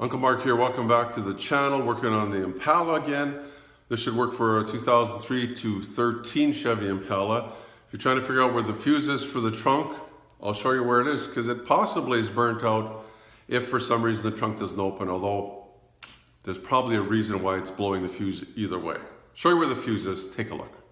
Uncle Mark here, welcome back to the channel, working on the Impala again. This should work for a 2003 to 13 Chevy Impala. If you're trying to figure out where the fuse is for the trunk, I'll show you where it is, because it possibly is burnt out if for some reason the trunk doesn't open, although there's probably a reason why it's blowing the fuse either way. Show you where the fuse is, take a look.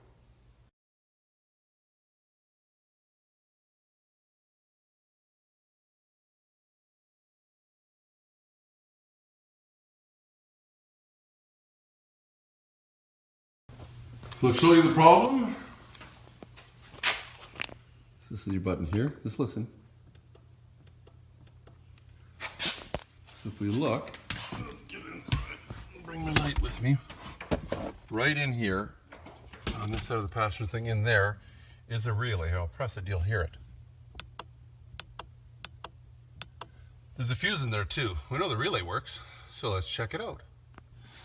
So I'll show you the problem. This is your button here. Just listen. So if we look, let's get inside. Bring my light with me. Right in here, on this side of the passenger thing, in there is a relay. I'll press it, you'll hear it. There's a fuse in there too. We know the relay works, so let's check it out.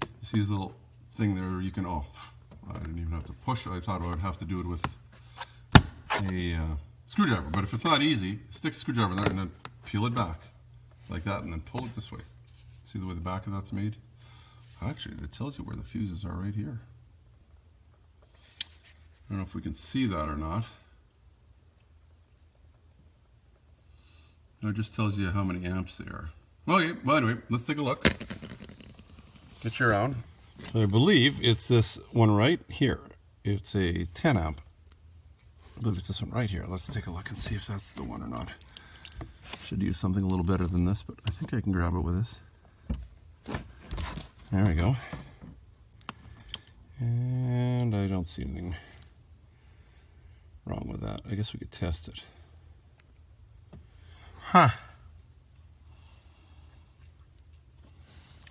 You see this little thing there? You can I didn't even have to push it. I thought I would have to do it with a screwdriver, but if it's not easy, stick a screwdriver in there and then peel it back like that and then pull it this way. See the way the back of that's made? Actually, it tells you where the fuses are right here. I don't know if we can see that or not. It just tells you how many amps they are. Okay, well anyway, let's take a look. Get you around. So I believe it's this one right here. It's a 10 amp. I believe it's this one right here. Let's take a look and see if that's the one or not. Should use something a little better than this, but I think I can grab it with this. There we go. And I don't see anything wrong with that. I guess we could test it. Huh.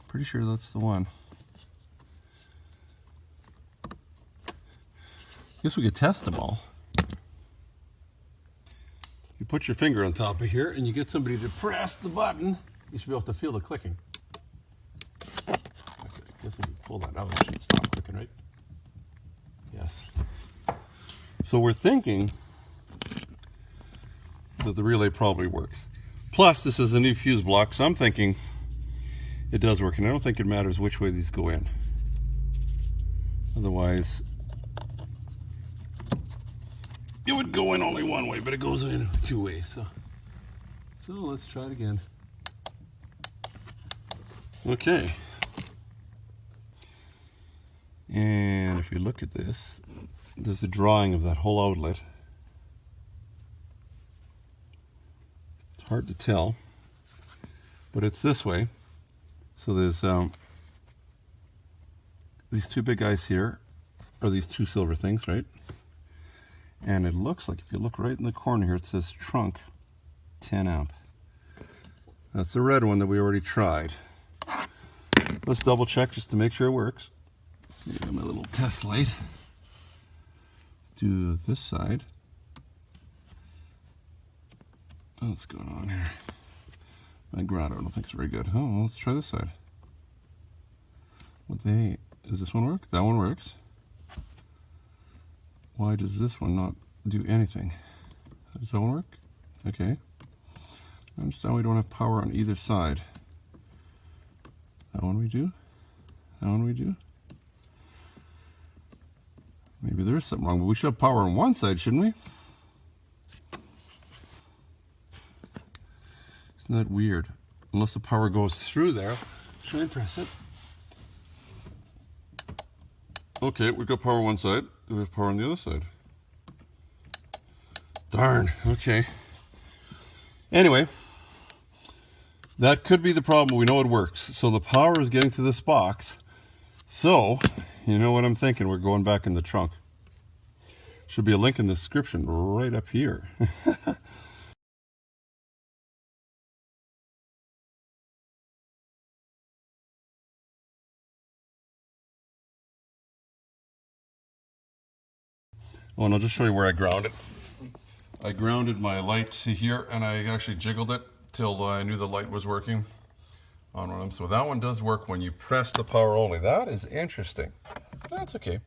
Pretty sure that's the one. Guess we could test them all. You put your finger on top of here and you get somebody to press the button. You should be able to feel the clicking. Okay, I guess if you pull that out, it should stop clicking, right? Yes. So we're thinking that the relay probably works. Plus, this is a new fuse block, so I'm thinking it does work, and I don't think it matters which way these go in. Otherwise, it would go in only one way, but it goes in two ways. So let's try it again. Okay. And if we look at this, there's a drawing of that whole outlet. It's hard to tell, but it's this way. So there's these two big guys here, or these two silver things, right? And it looks like, if you look right in the corner here, it says trunk 10 amp. That's the red one that we already tried. Let's double check just to make sure it works. Got my little test light. Let's do this side. What's going on here? My ground, I don't think it's very good. Oh, well, let's try this side. Does this one work? That one works. Why does this one not do anything? Does that one work? Okay. I understand we don't have power on either side. That one we do. That one we do. Maybe there is something wrong, but we should have power on one side, shouldn't we? Isn't that weird? Unless the power goes through there. Let's try and press it. Okay, we've got power on one side. Do we have power on the other side? Darn, okay. Anyway, that could be the problem. We know it works. So the power is getting to this box. So, you know what I'm thinking? We're going back in the trunk. Should be a link in the description right up here. Oh, and I'll just show you where I ground it. I grounded my light to here, and I actually jiggled it till I knew the light was working on one of them. So that one does work when you press the power only. That is interesting. That's okay.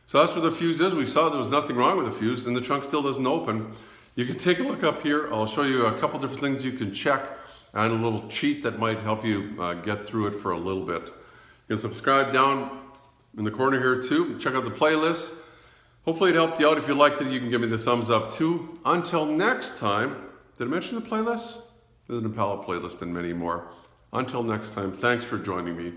So that's where the fuse is. We saw there was nothing wrong with the fuse, and the trunk still doesn't open. You can take a look up here. I'll show you a couple different things you can check and a little cheat that might help you get through it for a little bit. You can subscribe down in the corner here too. Check out the playlist. Hopefully it helped you out. If you liked it, you can give me the thumbs up too. Until next time, did I mention the playlist? There's an Impala playlist and many more. Until next time, thanks for joining me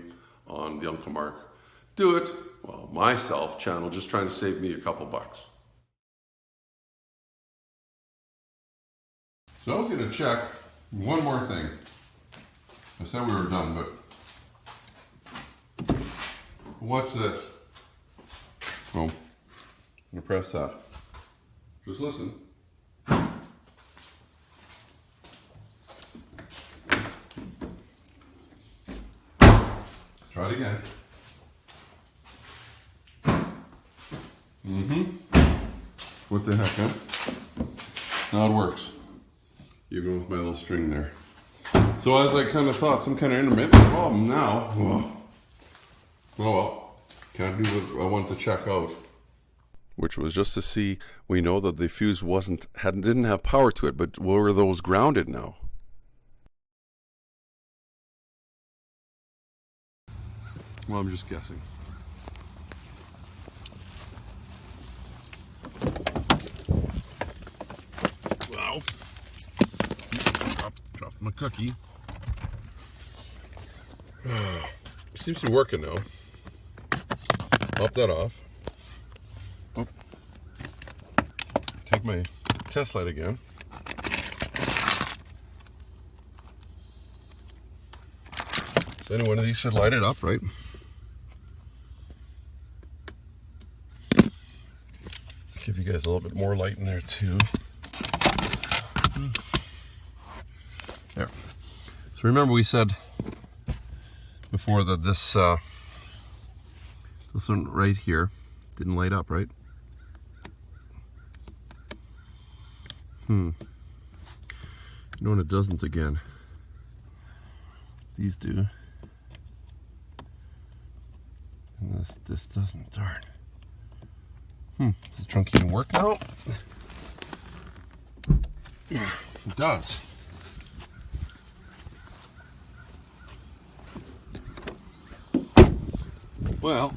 on the Uncle Mark Do It Well Myself channel, just trying to save me a couple bucks. So I was going to check one more thing. I said we were done, but watch this. Oh, I'm going to press that. Just listen. Try it again. What the heck, huh? Now it works. Even with my little string there. So as I kind of thought, some kind of intermittent problem now. Oh well, can't do what I wanted to check out. Which was just to see, we know that the fuse didn't have power to it, but were those grounded now? Well, I'm just guessing. Wow. Dropped my cookie. Seems to be working now. Pop that off. Oh. Take my test light again. So any one of these should light it up, right? Give you guys a little bit more light in there too. There. So remember we said before that this one right here didn't light up, right? You know when it doesn't again. These do. And this doesn't, darn. Does the trunk even work now? Yeah, it does. Well,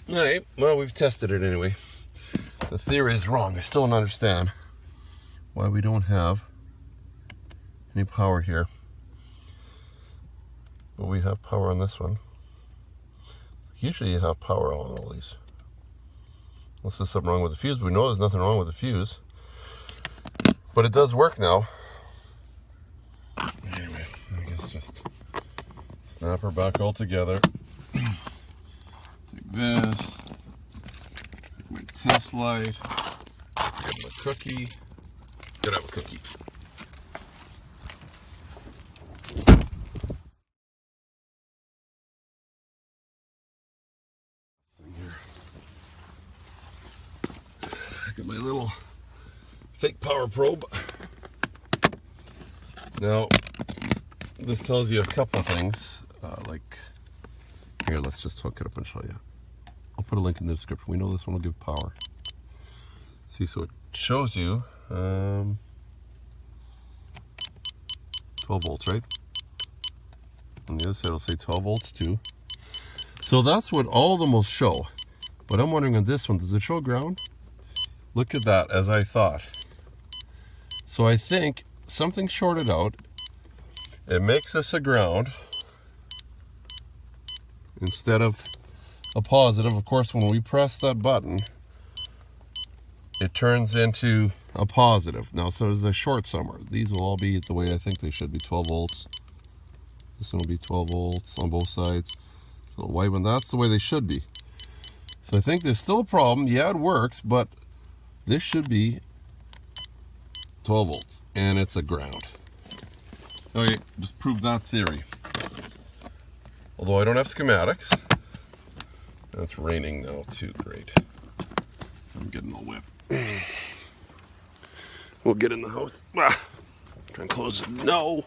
alright, well, we've tested it anyway. The theory is wrong. I still don't understand why we don't have any power here. But we have power on this one. Usually you have power on all these. Unless there's something wrong with the fuse, but we know there's nothing wrong with the fuse. But it does work now. Anyway, I guess just snap her back all together. Take this. Take my test light. Get my cookie. Gotta have a cookie. Got my little fake power probe. Now, this tells you a couple things. Like, here, let's just hook it up and show you. I'll put a link in the description. We know this one will give power. See, so it shows you 12 volts, right? On the other side, it'll say 12 volts too. So that's what all of them will show. But I'm wondering on this one, does it show ground? Look at that, as I thought. So I think something shorted out. It makes this a ground instead of a positive. Of course, when we press that button, it turns into a positive. Now, so there's a short somewhere. These will all be the way I think they should be, 12 volts. This one will be 12 volts on both sides. So the white one, that's the way they should be. So I think there's still a problem. Yeah, it works, but this should be 12 volts, and it's a ground. Okay, just prove that theory. Although I don't have schematics. It's raining now too, great. I'm getting all wet. We'll get in the house. Try and close it. No!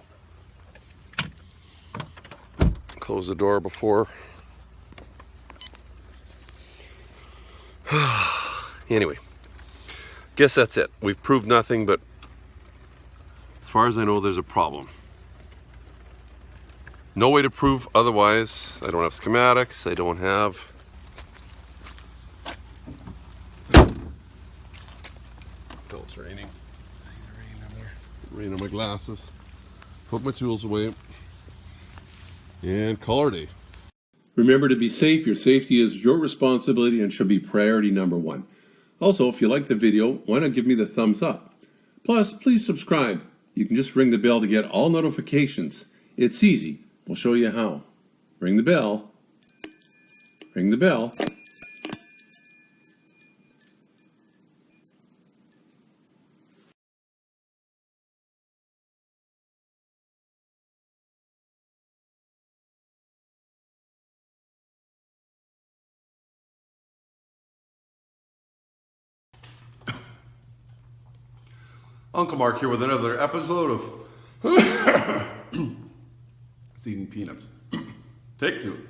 Close the door before. Anyway. Guess that's it. We've proved nothing, but as far as I know, there's a problem. No way to prove otherwise. I don't have schematics. I don't have... Oh, it's raining. See the rain in there. Rain on my glasses. Put my tools away. And color day. Remember to be safe. Your safety is your responsibility and should be priority number one. Also, if you like the video, why not give me the thumbs up? Plus, please subscribe. You can just ring the bell to get all notifications. It's easy. We'll show you how. Ring the bell. Ring the bell. Uncle Mark here with another episode of It's eating peanuts. Take two.